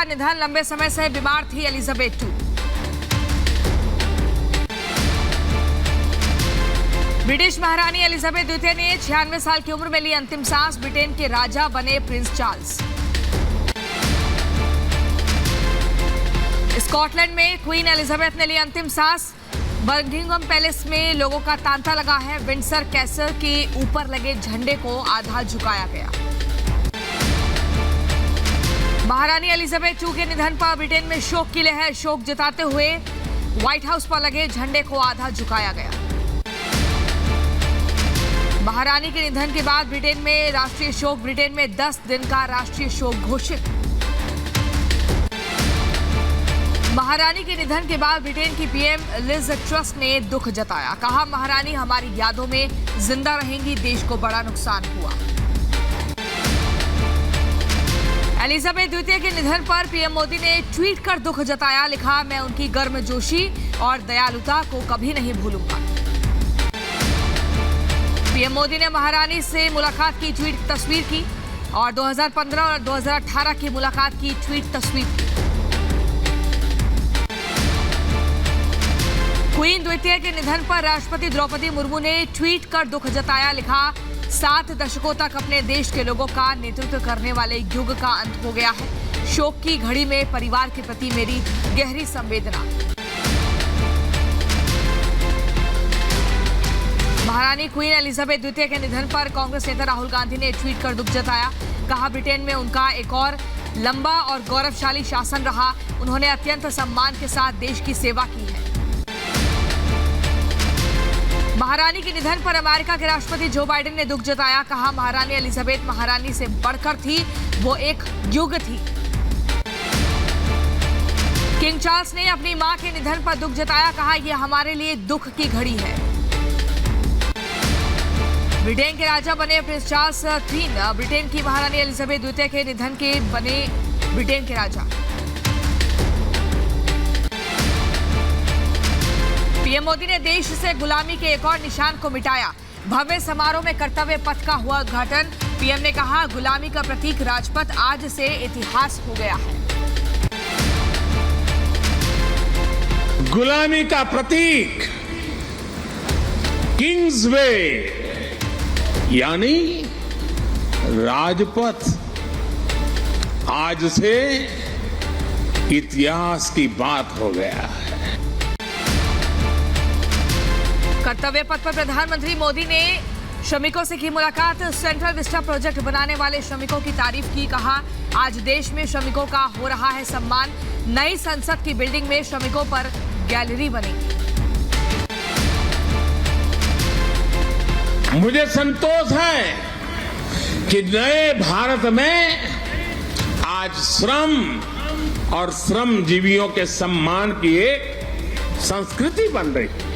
का निधन, लंबे समय से बीमार थी एलिजाबेथ II। ब्रिटिश महारानी एलिजाबेथ द्वितीय ने 96 साल की उम्र में ली अंतिम सांस, ब्रिटेन के राजा बने प्रिंस चार्ल्स। स्कॉटलैंड में क्वीन एलिजाबेथ ने ली अंतिम सांस, बकिंघम पैलेस में लोगों का तांता लगा है, विंडसर कैसल के ऊपर लगे झंडे को आधा झुकाया गया। महारानी एलिजाबेथ II के निधन पर ब्रिटेन में शोक की लहर, शोक जताते हुए व्हाइट हाउस पर लगे झंडे को आधा झुकाया गया। महारानी के निधन के बाद ब्रिटेन में राष्ट्रीय शोक, ब्रिटेन में 10 दिन का राष्ट्रीय शोक घोषित। महारानी के निधन के बाद ब्रिटेन की पीएम लिज ट्रस ने दुख जताया, कहा महारानी हमारी यादों में जिंदा रहेंगी, देश को बड़ा नुकसान हुआ। एलिजाबेथ द्वितीय के निधन पर पीएम मोदी ने ट्वीट कर दुख जताया, लिखा मैं उनकी गर्मजोशी और दयालुता को कभी नहीं भूलूंगा। पीएम मोदी ने महारानी से मुलाकात की ट्वीट तस्वीर की और 2015 और 2018 की मुलाकात की ट्वीट तस्वीर की। क्वीन द्वितीय के निधन पर राष्ट्रपति द्रौपदी मुर्मू ने ट्वीट कर दुख जताया, लिखा 7 दशकों तक अपने देश के लोगों का नेतृत्व करने वाले युग का अंत हो गया है। शोक की घड़ी में परिवार के प्रति मेरी गहरी संवेदना। महारानी क्वीन एलिजाबेथ द्वितीय के निधन पर कांग्रेस नेता राहुल गांधी ने ट्वीट कर दुख जताया, कहा ब्रिटेन में उनका एक और लंबा और गौरवशाली शासन रहा, उन्होंने अत्यंत सम्मान के साथ देश की सेवा की है। महारानी के निधन पर अमेरिका के राष्ट्रपति जो बाइडेन ने दुख जताया, कहा महारानी एलिजाबेथ महारानी से बढ़कर थी, वो एक युग थी। किंग चार्ल्स ने अपनी मां के निधन पर दुख जताया, कहा यह हमारे लिए दुख की घड़ी है। ब्रिटेन के राजा बने प्रिंस चार्ल्स III, ब्रिटेन की महारानी एलिजाबेथ द्वितीय के निधन के बने ब्रिटेन के राजा। पीएम मोदी ने देश से गुलामी के एक और निशान को मिटाया, भव्य समारोह में कर्तव्य पथ का हुआ उद्घाटन। पीएम ने कहा गुलामी का प्रतीक राजपथ आज से इतिहास हो गया है। गुलामी का प्रतीक किंग्सवे यानी राजपथ आज से इतिहास की बात हो गया है। कर्तव्य पथ पर प्रधानमंत्री मोदी ने श्रमिकों से की मुलाकात, सेंट्रल विस्टा प्रोजेक्ट बनाने वाले श्रमिकों की तारीफ की, कहा आज देश में श्रमिकों का हो रहा है सम्मान, नई संसद की बिल्डिंग में श्रमिकों पर गैलरी बनेगी। मुझे संतोष है कि नए भारत में आज श्रम और श्रमजीवियों के सम्मान की एक संस्कृति बन रही है।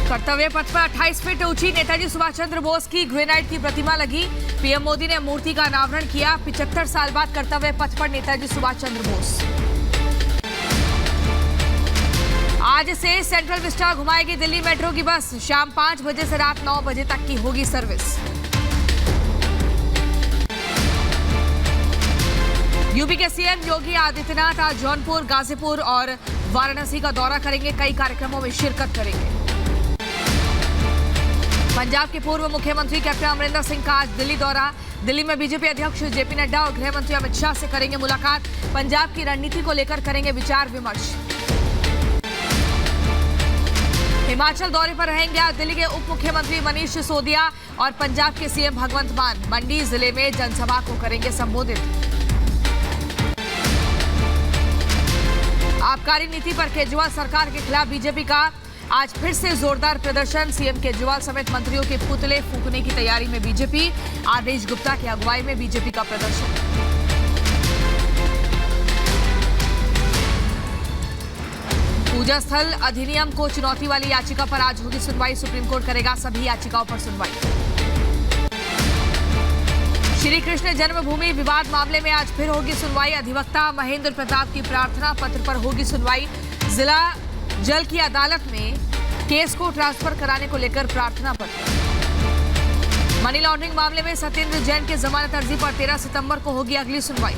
कर्तव्य पथ पर 28 फीट ऊंची नेताजी सुभाष चंद्र बोस की ग्रेनाइट की प्रतिमा लगी, पीएम मोदी ने मूर्ति का अनावरण किया। 75 साल बाद कर्तव्य पथ पर नेताजी सुभाष चंद्र बोस। आज से सेंट्रल विस्टा घुमाएगी दिल्ली मेट्रो की बस, शाम 5 बजे से रात 9 बजे तक की होगी सर्विस। यूपी के सीएम योगी आदित्यनाथ आज जौनपुर, गाजीपुर और वाराणसी का दौरा करेंगे, कई कार्यक्रमों में शिरकत करेंगे। पंजाब के पूर्व मुख्यमंत्री कैप्टन अमरिंदर सिंह का आज दिल्ली दौरा, दिल्ली में बीजेपी अध्यक्ष जेपी नड्डा और गृह मंत्री अमित शाह से करेंगे मुलाकात, पंजाब की रणनीति को लेकर करेंगे विचार विमर्श। हिमाचल दौरे पर रहेंगे आज दिल्ली के उप मुख्यमंत्री मनीष सिसोदिया और पंजाब के सीएम भगवंत मान, मंडी जिले में जनसभा को करेंगे संबोधित। आबकारी नीति पर केजरीवाल सरकार के खिलाफ बीजेपी का आज फिर से जोरदार प्रदर्शन, सीएम केजरीवाल समेत मंत्रियों के पुतले फूंकने की तैयारी में बीजेपी, आदेश गुप्ता की अगुवाई में बीजेपी का प्रदर्शन। पूजा स्थल अधिनियम को चुनौती वाली याचिका पर आज होगी सुनवाई, सुप्रीम कोर्ट करेगा सभी याचिकाओं पर सुनवाई। श्री कृष्ण जन्मभूमि विवाद मामले में आज फिर होगी सुनवाई, अधिवक्ता महेंद्र प्रताप की प्रार्थना पत्र पर होगी सुनवाई। जिला जल की अदालत में केस को ट्रांसफर कराने को लेकर प्रार्थना पत्र। मनी लॉन्ड्रिंग मामले में सत्येंद्र जैन के जमानत अर्जी पर 13 सितंबर को होगी अगली सुनवाई।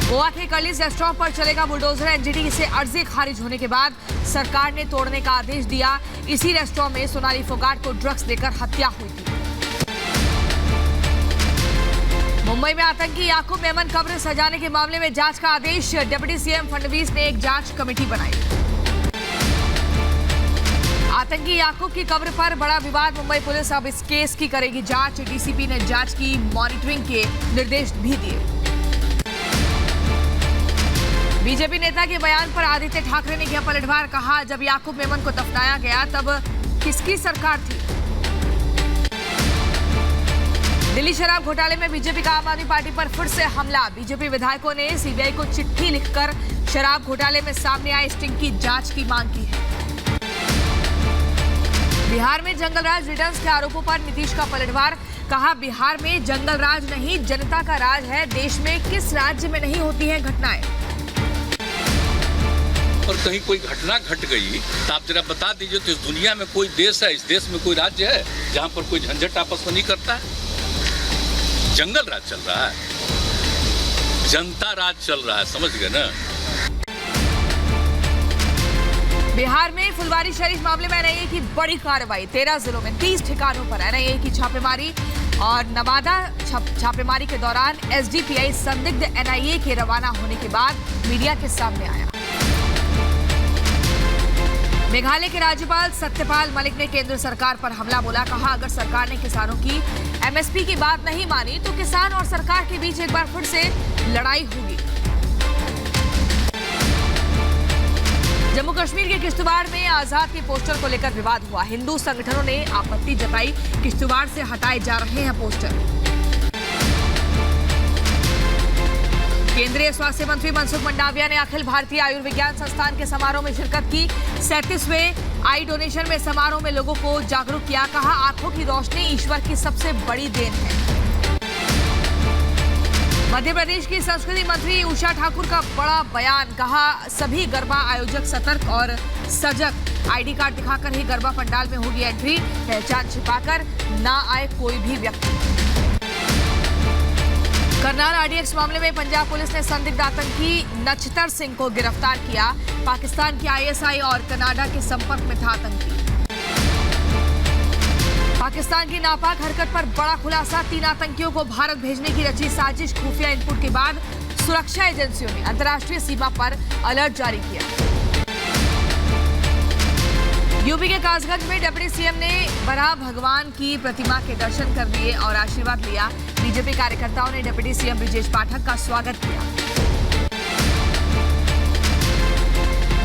गोवा के कर्लिस रेस्टोरेंट पर चलेगा बुलडोजर। एनजीटी से अर्जी खारिज होने के बाद सरकार ने तोड़ने का आदेश दिया। इसी रेस्टोरेंट में सोनाली फोगाट को ड्रग्स देकर हत्या हुई थी। मुंबई में आतंकी याकूब मेमन कब्र सजाने के मामले में जांच का आदेश। डिप्टी सीएम फडणवीस ने एक जांच कमेटी बनाई। आतंकी याकूब की कब्र पर बड़ा विवाद। मुंबई पुलिस अब इस केस की करेगी जांच। डीसीपी ने जांच की मॉनिटरिंग के निर्देश भी दिए। बीजेपी नेता के बयान पर आदित्य ठाकरे ने किया पलटवार। कहा, जब याकूब मेमन को दफनाया गया तब किसकी सरकार थी? दिल्ली शराब घोटाले में बीजेपी का आम आदमी पार्टी पर फिर से हमला। बीजेपी विधायकों ने सीबीआई को चिट्ठी लिखकर शराब घोटाले में सामने आए स्टिंग की जांच की मांग की है। बिहार में जंगलराज रिटर्न्स के आरोपों पर नीतीश का पलटवार। कहा, बिहार में जंगलराज नहीं जनता का राज है। देश में किस राज्य में नहीं होती है घटनाएं? और कहीं कोई घटना घट गई तो आप जरा बता दीजिए। तो इस दुनिया में कोई देश है, इस देश में कोई राज्य है जहां पर कोई झंझट आपस में नहीं करता है? जंगल राज चल रहा है, जनता राज चल रहा है, समझ गए ना? बिहार में फुलवारी शरीफ मामले में एनआईए की बड़ी कार्रवाई। 13 जिलों में 30 ठिकानों पर एनआईए की छापेमारी। और नवादा छापेमारी के दौरान एसडीपीआई संदिग्ध एनआईए के रवाना होने के बाद मीडिया के सामने आया। मेघालय के राज्यपाल सत्यपाल मलिक ने केंद्र सरकार पर हमला बोला। कहा, अगर सरकार ने किसानों की एमएसपी की बात नहीं मानी तो किसान और सरकार के बीच एक बार फिर से लड़ाई होगी। जम्मू कश्मीर के किश्तवाड़ में आजाद के पोस्टर को लेकर विवाद हुआ। हिंदू संगठनों ने आपत्ति जताई। किश्तवाड़ से हटाए जा रहे हैं पोस्टर। केंद्रीय स्वास्थ्य मंत्री मनसुख मंडाविया ने अखिल भारतीय आयुर्विज्ञान संस्थान के समारोह में शिरकत की। 37वें आई डोनेशन में समारोह में लोगों को जागरूक किया। कहा, आंखों की रोशनी ईश्वर की सबसे बड़ी देन है। मध्य प्रदेश की संस्कृति मंत्री उषा ठाकुर का बड़ा बयान। कहा, सभी गरबा आयोजक सतर्क और सजग। आईडी कार्ड दिखाकर ही गरबा पंडाल में होगी एंट्री। पहचान छिपाकर ना आए कोई भी व्यक्ति। करनाल आरडीएक्स मामले में पंजाब पुलिस ने संदिग्ध आतंकी नछतर सिंह को गिरफ्तार किया। पाकिस्तान की आईएसआई और कनाडा के संपर्क में था आतंकी। पाकिस्तान की नापाक हरकत पर बड़ा खुलासा। 3 आतंकियों को भारत भेजने की रची साजिश। खुफिया इनपुट के बाद सुरक्षा एजेंसियों ने अंतर्राष्ट्रीय सीमा पर अलर्ट जारी किया। यूपी के कासगंज में डिप्टी सीएम ने बराह भगवान की प्रतिमा के दर्शन कर लिए और आशीर्वाद लिया। बीजेपी कार्यकर्ताओं ने डिप्टी सीएम ब्रिजेश पाठक का स्वागत किया।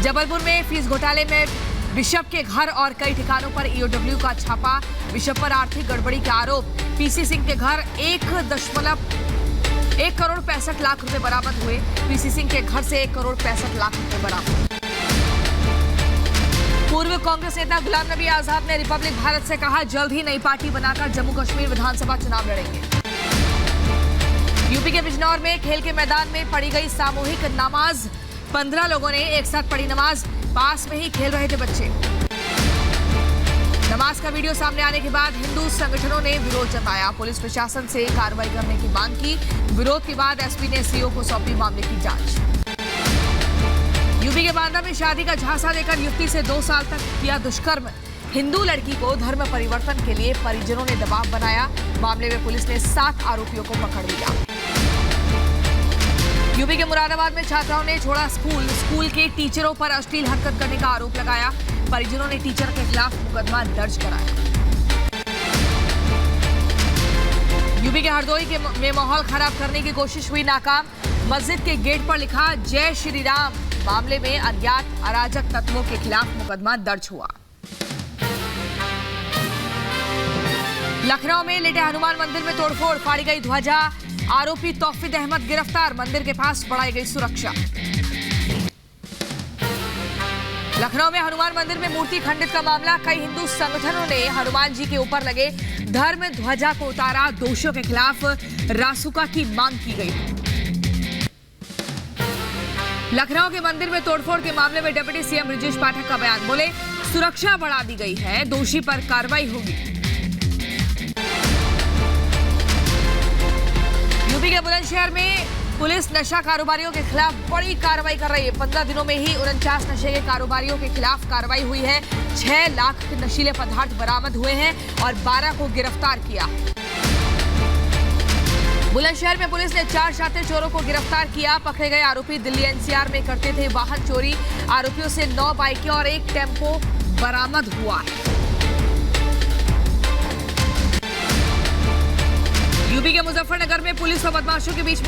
जबलपुर में फीस घोटाले में बिशप के घर और कई ठिकानों पर ईओडब्ल्यू का छापा। बिशप पर आर्थिक गड़बड़ी के आरोप। पीसी सिंह के घर 1 करोड़ 65 लाख रुपए बरामद हुए। पीसी सिंह के घर से 1 करोड़ 65 लाख रुपए बरामद। पूर्व कांग्रेस नेता गुलाम नबी आजाद ने रिपब्लिक भारत से कहा, जल्द ही नई पार्टी बनाकर जम्मू कश्मीर विधानसभा चुनाव लड़ेंगे। यूपी के बिजनौर में खेल के मैदान में पढ़ी गई सामूहिक नमाज। 15 लोगों ने एक साथ पढ़ी नमाज। पास में ही खेल रहे थे बच्चे। नमाज का वीडियो सामने आने के बाद हिंदू संगठनों ने विरोध जताया। पुलिस प्रशासन से कार्रवाई करने की मांग की। विरोध के बाद एसपी ने सीओ को सौंपी मामले की जांच। यूपी के बांदा में शादी का झांसा देकर युवती से 2 साल तक किया दुष्कर्म। हिंदू लड़की को धर्म परिवर्तन के लिए परिजनों ने दबाव बनाया। मामले में पुलिस ने 7 आरोपियों को पकड़ लिया। यूपी के मुरादाबाद में छात्राओं ने छोड़ा स्कूल। स्कूल के टीचरों पर अश्लील हरकत करने का आरोप लगाया। परिजनों ने टीचर के खिलाफ मुकदमा दर्ज कराया। यूपी के हरदोई में माहौल खराब करने की कोशिश हुई नाकाम। मस्जिद के गेट पर लिखा जय श्री राम। मामले में अज्ञात अराजक तत्वों के खिलाफ मुकदमा दर्ज हुआ। लखनऊ में लेटे हनुमान मंदिर में तोड़फोड़, फाड़ी गई ध्वजा। आरोपी तौफीक अहमद गिरफ्तार। मंदिर के पास बढ़ाई गई सुरक्षा। लखनऊ में हनुमान मंदिर में मूर्ति खंडित का मामला। कई हिंदू संगठनों ने हनुमान जी के ऊपर लगे धर्म ध्वजा को उतारा। दोषियों के खिलाफ रासुका की मांग की गई। लखनऊ के मंदिर में तोड़फोड़ के मामले में डिप्टी सीएम ब्रिजेश पाठक का बयान। बोले, सुरक्षा बढ़ा दी गई है, दोषी पर कार्रवाई होगी। यूपी के बुलंदशहर में पुलिस नशा कारोबारियों के खिलाफ बड़ी कार्रवाई कर रही है। 15 दिनों में ही 49 नशे के कारोबारियों के खिलाफ कार्रवाई हुई है। 6 लाख नशीले पदार्थ बरामद हुए हैं और 12 को गिरफ्तार किया। बुलंदशहर में पुलिस ने 4 शातिर चोरों को गिरफ्तार किया। पकड़े गए आरोपी दिल्ली एनसीआर में करते थे वाहन चोरी। आरोपियों से 9 बाइकें और 1 टेम्पो बरामद हुआ है। यूपी के मुजफ्फरनगर में पुलिस और बदमाशों के बीच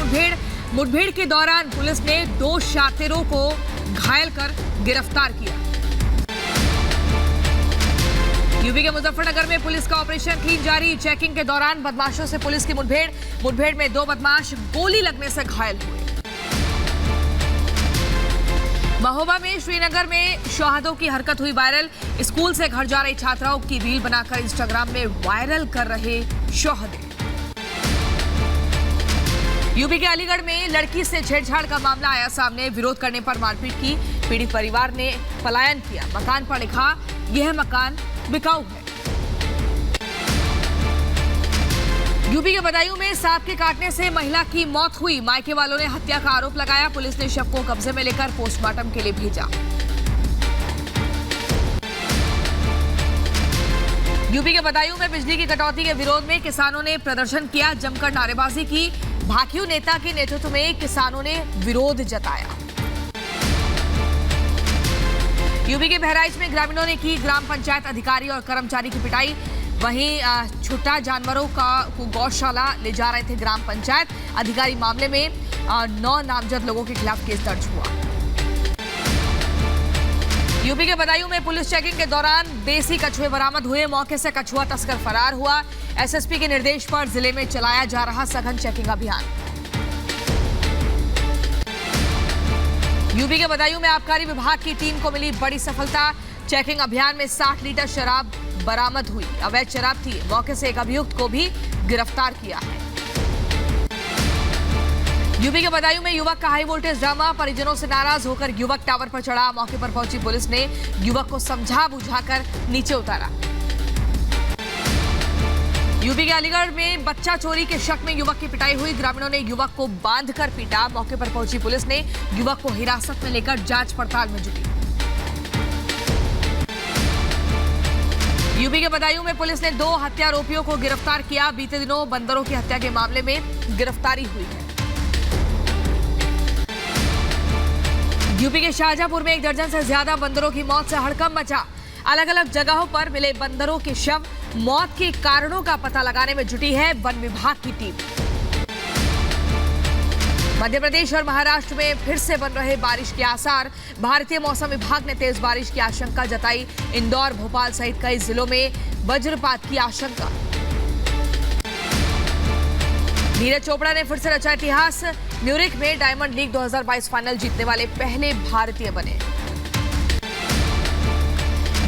मुठभेड़ के दौरान पुलिस ने 2 शातिरों को घायल कर गिरफ्तार किया। यूपी के मुजफ्फरनगर में पुलिस का ऑपरेशन क्लीन जारी। चेकिंग के दौरान बदमाशों से पुलिस की मुठभेड़ में 2 बदमाश गोली लगने से घायल हुए। महोबा में श्रीनगर में शहादों की हरकत हुई वायरल। स्कूल से घर जा रही छात्राओं की रील बनाकर इंस्टाग्राम में वायरल कर रहे शहादे। यूपी के अलीगढ़ में लड़की से छेड़छाड़ का मामला आया सामने। विरोध करने पर मारपीट की। पीड़ित परिवार ने पलायन किया। मकान पर लिखा, यह मकान बिकाऊ है। यूपी के बदायूं में सांप के काटने से महिला की मौत हुई। मायके वालों ने हत्या का आरोप लगाया। पुलिस ने शव को कब्जे में लेकर पोस्टमार्टम के लिए भेजा। यूपी के बदायूं में बिजली की कटौती के विरोध में किसानों ने प्रदर्शन किया। जमकर नारेबाजी की। भाकियू नेता के नेतृत्व में किसानों ने विरोध जताया। यूपी के बहराइच में ग्रामीणों ने की ग्राम पंचायत अधिकारी और कर्मचारी की पिटाई। वहीं छुट्टा जानवरों को गौशाला ले जा रहे थे ग्राम पंचायत अधिकारी। मामले में 9 नामजद लोगों के खिलाफ केस दर्ज हुआ। यूपी के बदायूं में पुलिस चेकिंग के दौरान देसी कछुए बरामद हुए। मौके से कछुआ तस्कर फरार हुआ। एसएसपी के निर्देश पर जिले में चलाया जा रहा सघन चेकिंग अभियान। यूपी के बदायूं में आबकारी विभाग की टीम को मिली बड़ी सफलता। चेकिंग अभियान में 60 लीटर शराब बरामद हुई। अवैध शराब थी। मौके से एक अभियुक्त को भी गिरफ्तार किया है। यूपी के बदायूं में युवक का हाई वोल्टेज ड्रामा। परिजनों से नाराज होकर युवक टावर पर चढ़ा। मौके पर पहुंची पुलिस ने युवक को समझा बुझाकर नीचे उतारा। यूपी के अलीगढ़ में बच्चा चोरी के शक में युवक की पिटाई हुई। ग्रामीणों ने युवक को बांधकर पीटा। मौके पर पहुंची पुलिस ने युवक को हिरासत में लेकर जांच पड़ताल में जुटी। यूपी के बदायूं में पुलिस ने 2 हत्यारोपियों को गिरफ्तार किया। बीते दिनों बंदरों की हत्या के मामले में गिरफ्तारी हुई है। यूपी के शाहजहांपुर में 1 दर्जन से ज्यादा बंदरों की मौत से हड़कंप मचा। अलग अलग जगहों पर मिले बंदरों के शव। मौत के कारणों का पता लगाने में जुटी है वन विभाग की टीम। मध्य प्रदेश और महाराष्ट्र में फिर से बन रहे बारिश के आसार। भारतीय मौसम विभाग ने तेज बारिश की आशंका जताई। इंदौर, भोपाल सहित कई जिलों में वज्रपात की आशंका। नीरज चोपड़ा ने फिर से रचा इतिहास। म्यूरिख में डायमंड लीग 2022 फाइनल जीतने वाले पहले भारतीय बने।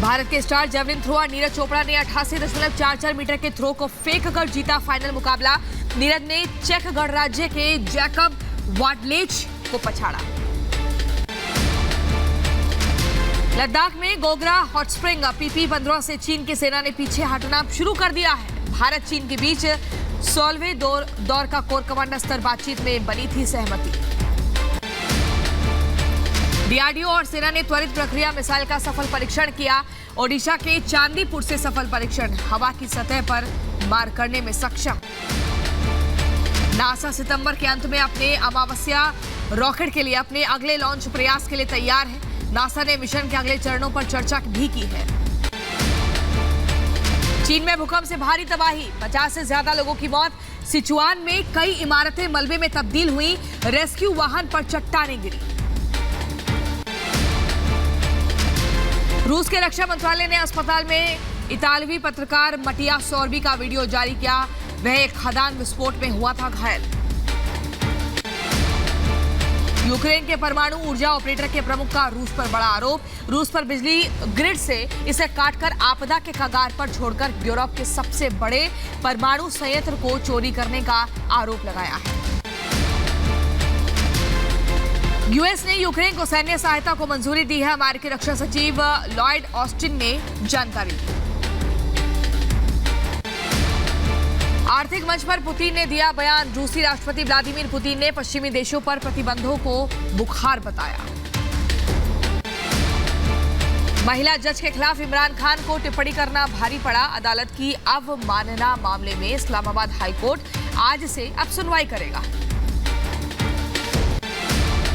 भारत के star javelin thrower Neeraj Chopra ने 88.44 मीटर के थ्रो को फेंक कर जीता फाइनल मुकाबला। नीरज ने चेक गणराज्य के जैकब वाडलेच को पछाड़ा। लद्दाख में गोगरा हॉट स्प्रिंग PP-15 से चीन की सेना ने पीछे हटना शुरू कर दिया है। भारत चीन के बीच 16वें दौर का कोर कमांडर स्तर बातचीत में बनी थी सहमति। डीआरडीओ और सेना ने त्वरित प्रक्रिया मिसाइल का सफल परीक्षण किया। ओडिशा के चांदीपुर से सफल परीक्षण। हवा की सतह पर मार करने में सक्षम। नासा सितंबर के अंत में अपने अमावस्या रॉकेट के लिए अपने अगले लॉन्च प्रयास के लिए तैयार है। नासा ने मिशन के अगले चरणों पर चर्चा भी की है। चीन में भूकंप से भारी तबाही। 50 से ज्यादा लोगों की मौत। सिचुआन में कई इमारतें मलबे में तब्दील हुई। रेस्क्यू वाहन पर चट्टानें गिरी। रूस के रक्षा मंत्रालय ने अस्पताल में इतालवी पत्रकार मटिया सॉर्बी का वीडियो जारी किया। वह एक खदान विस्फोट में हुआ था घायल। यूक्रेन के परमाणु ऊर्जा ऑपरेटर के प्रमुख का रूस पर बड़ा आरोप। रूस पर बिजली ग्रिड से इसे काटकर आपदा के कगार पर छोड़कर यूरोप के सबसे बड़े परमाणु संयंत्र को चोरी करने का आरोप लगाया है। यूएस ने यूक्रेन को सैन्य सहायता को मंजूरी दी है। अमेरिकी रक्षा सचिव लॉयड ऑस्टिन ने जानकारी दी। आर्थिक मंच पर पुतिन ने दिया बयान। रूसी राष्ट्रपति व्लादिमीर पुतिन ने पश्चिमी देशों पर प्रतिबंधों को बुखार बताया। महिला जज के खिलाफ इमरान खान को टिप्पणी करना भारी पड़ा। अदालत की अवमानना मामले में इस्लामाबाद हाईकोर्ट आज से अब सुनवाई करेगा।